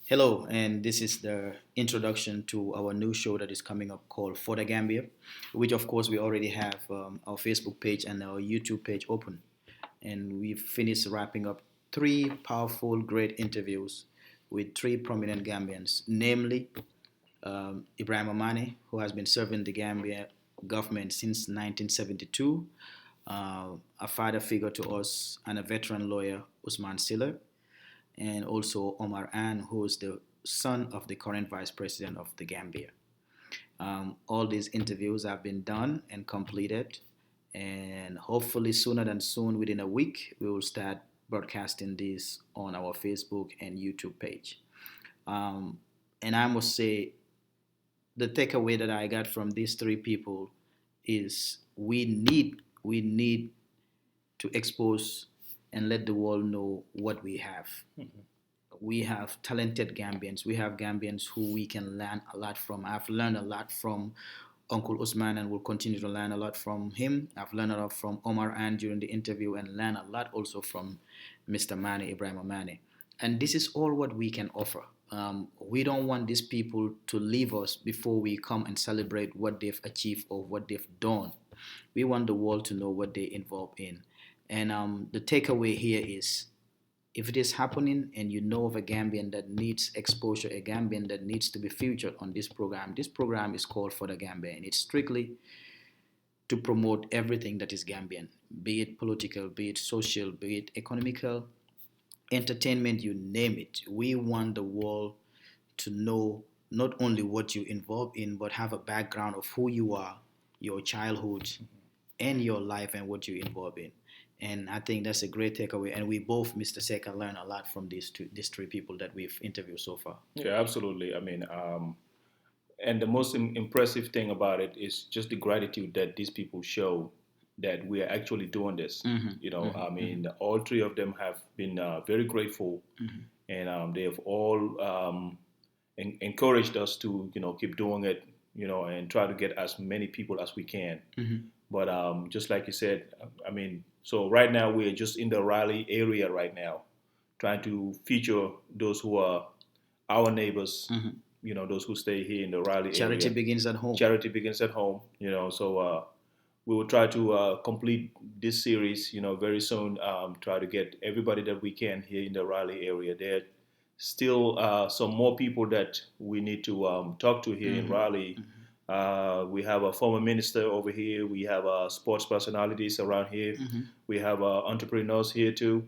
Hello, and this is the introduction to our new show that is coming up called For the Gambia, which of course we already have our Facebook page and our YouTube page open. And we've finished wrapping up three powerful, great interviews with three prominent Gambians, namely Ibrahim Amane, who has been serving the Gambia government since 1972, a father figure to us, and a veteran lawyer, Usman Siller, and also Omar An, who is the son of the current vice president of the Gambia. All these interviews have been done and completed, and hopefully sooner than soon, within a week, we will start broadcasting this on our Facebook and YouTube page. Um, and I must say, the takeaway that I got from these three people is we need to expose and let the world know what we have. We have talented Gambians. We have Gambians who we can learn a lot from. I've learned a lot from Uncle Usman and will continue to learn a lot from him. I've learned a lot from Omar An during the interview and learned a lot also from Mr. Mane, Ibrahim Mane. And this is all what we can offer. We don't want these people to leave us before we come and celebrate what they've achieved or what they've done. We want the world to know what they involved in. And the takeaway here is if it is happening and you know of a Gambian that needs exposure, a Gambian that needs to be featured on this program is called For the Gambia, and it's strictly to promote everything that is Gambian, be it political, be it social, be it economical, entertainment, you name it. We want the world to know not only what you involve in, but have a background of who you are, your childhood, and your life and what you involve in. And I think that's a great takeaway. And we both, Mr. Seka, learn a lot from these three people that we've interviewed so far. Yeah, absolutely. And the most impressive thing about it is just the gratitude that these people show that we are actually doing this. All three of them have been very grateful, and they have all encouraged us to, keep doing it, and try to get as many people as we can. But just like you said, so right now we're just in the Raleigh area right now, trying to feature those who are our neighbors, those who stay here in the Raleigh Charity area. begins at home. Charity begins at home, so we will try to complete this series, very soon, try to get everybody that we can here in the Raleigh area. There are still some more people that we need to talk to here in Raleigh. We have a former minister over here. We have sports personalities around here. We have entrepreneurs here too.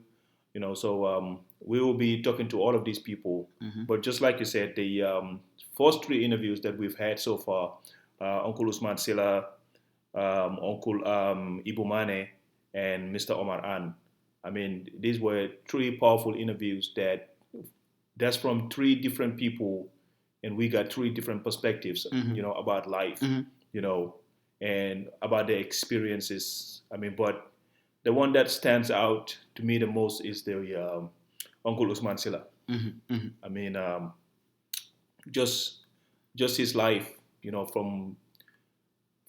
So we will be talking to all of these people. But just like you said, the first three interviews that we've had so far, Uncle Usman Silla, Uncle Ibu Mane, and Mr. Omar An. These were three powerful interviews that's from three different people, and we got three different perspectives, about life, and about their experiences. But the one that stands out to me the most is the Uncle Usman Silla. I mean, just his life,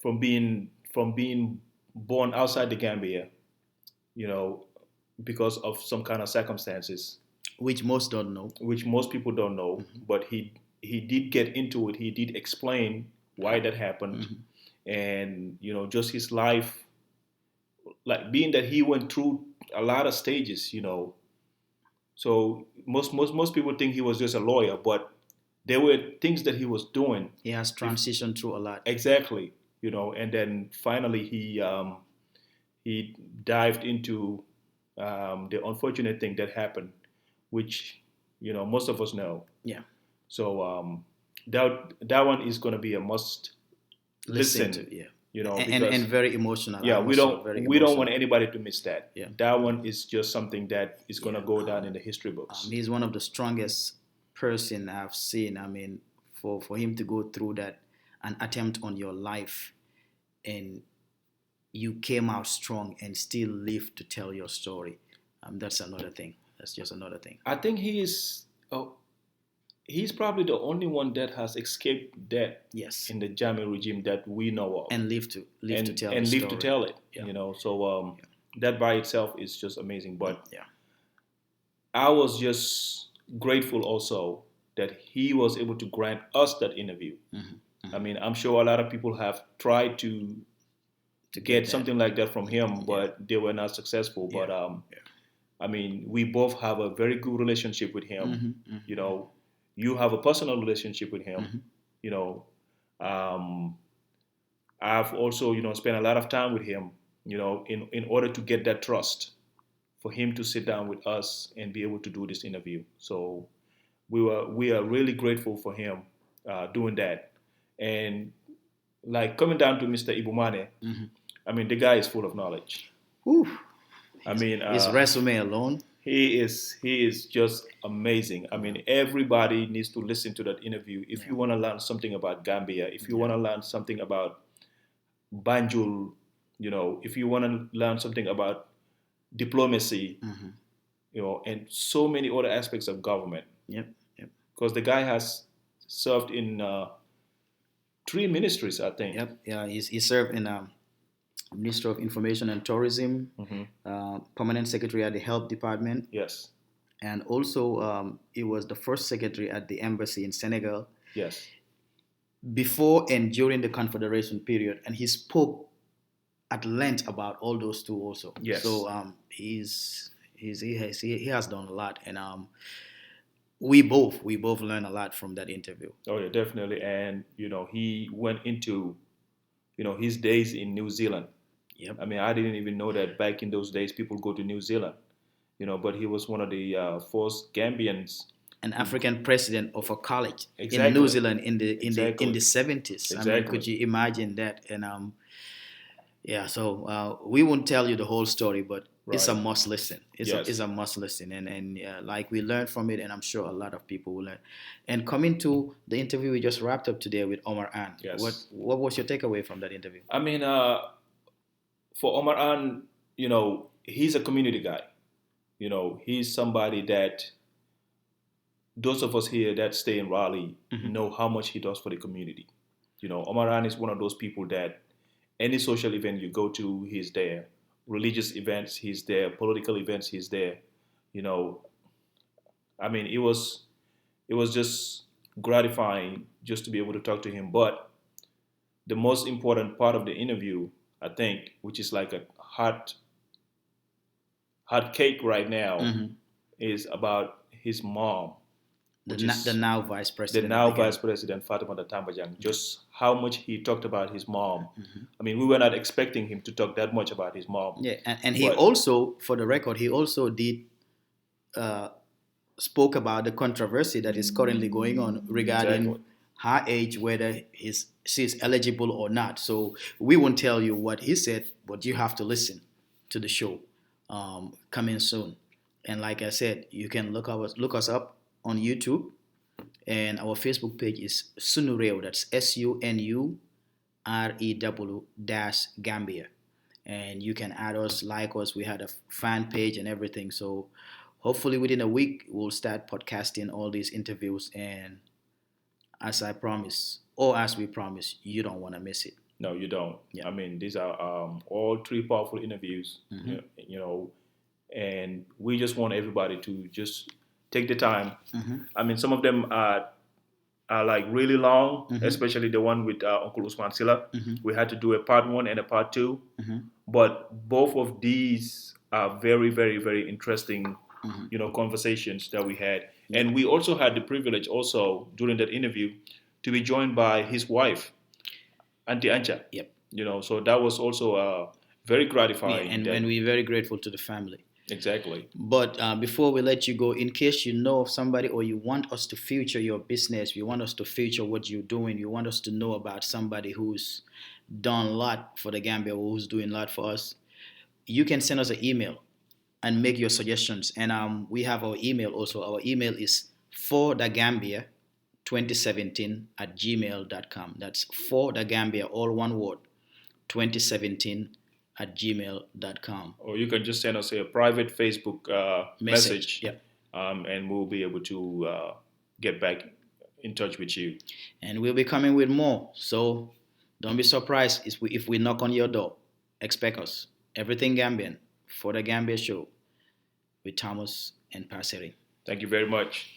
from being born outside the Gambia, you know, because of some kind of circumstances, Which most don't know. which most people don't know. But he did get into it. He did explain why that happened, and just his life, like being that he went through a lot of stages. So most people think he was just a lawyer, but there were things that he was doing. He has transitioned through a lot. Exactly, and then finally he dived into the unfortunate thing that happened, which most of us know. Yeah. So that one is going to be a must Listen listen. to, yeah. And Because very emotional. yeah, I we must say, don't very we don't emotional. want anybody to miss that. Yeah. That one is just something that is going to Yeah. go down in the history books. He's one of the strongest person I've seen. For him to go through that, an attempt on your life, and you came out strong and still live to tell your story. That's another thing. That's just another thing. I think he's probably the only one that has escaped death Yes. in the Jammeh regime that we know of, And live to tell and the live story. to tell it. Yeah. So that by itself is just amazing. But Yeah. I was just grateful also that he was able to grant us that interview. I mean, I'm sure a lot of people have tried to get something like that from him, but they were not successful. But I mean, we both have a very good relationship with him. You know, you have a personal relationship with him. You know, um, I've also, spent a lot of time with him, in order to get that trust for him to sit down with us and be able to do this interview. So we are really grateful for him doing that. And like coming down to Mr. Ibumane, I mean, the guy is full of knowledge. Whew. I mean, his resume alone. He is just amazing. I mean, everybody needs to listen to that interview. If you want to learn something about Gambia, if you want to learn something about Banjul, if you want to learn something about diplomacy, and so many other aspects of government. Yep. Because the guy has served in 3 ministries, I think. Yep. Yeah, he served in Minister of Information and Tourism, Permanent Secretary at the Health Department. Yes. And also, he was the first secretary at the embassy in Senegal. Yes. Before and during the Confederation period, and he spoke at length about all those two also. Yes. So he has done a lot, and we both learned a lot from that interview. Oh yeah, definitely. And he went into his days in New Zealand. Yep. I mean, I didn't even know that back in those days people go to New Zealand. But he was one of the first Gambians. An African president of a college Exactly. in New Zealand in the Exactly. 70s. Exactly. I mean, could you imagine that? And so we won't tell you the whole story, but it's a must listen. It's a must listen, and like we learned from it, and I'm sure a lot of people will learn. And coming to the interview we just wrapped up today with Omar Ann, what was your takeaway from that interview? I mean, for Omar Ann, he's a community guy. He's somebody that those of us here that stay in Raleigh know how much he does for the community. Omar Ann is one of those people that any social event you go to, he's there. Religious events, he's there. Political events, he's there. I mean, it was just gratifying just to be able to talk to him. But the most important part of the interview, I think, which is like a hot cake right now, is about his mom. The now vice president. The now vice president, Fatimata Tambajang. Just how much he talked about his mom. I mean, we were not expecting him to talk that much about his mom. Yeah, and he also, for the record, he also did spoke about the controversy that is currently going on regarding her age, whether she's eligible or not. So we won't tell you what he said, but you have to listen to the show coming soon. And like I said, you can look us up on YouTube, and our Facebook page is Sunureo. That's SUNUREW-Gambia, and you can add us, like us. We had a fan page and everything. So hopefully within a week we'll start podcasting all these interviews. And as we promise, you don't want to miss it. No, you don't. Yeah. I mean, these are all 3 powerful interviews. And we just want everybody to just take the time. I mean, some of them are like really long, especially the one with Uncle Usman Silla. We had to do a part 1 and a part 2. But both of these are very, very, very interesting, conversations that we had. And we also had the privilege also during that interview to be joined by his wife, Auntie Ancha. Yep. So that was also very gratifying. Yeah, and we're very grateful to the family. Exactly. But before we let you go, in case you know of somebody or you want us to feature your business, you want us to feature what you're doing, you want us to know about somebody who's done a lot for the Gambia or who's doing a lot for us, you can send us an email and make your suggestions. And we have our email also. Our email is forthegambia2017@gmail.com. That's forthegambia, all one word, 2017@gmail.com. Or you can just send us a private Facebook message. Yep. And we'll be able to get back in touch with you. And we'll be coming with more. So don't be surprised if we knock on your door. Expect us. Everything Gambian for the Gambia Show with Thomas and Passeri. Thank you very much.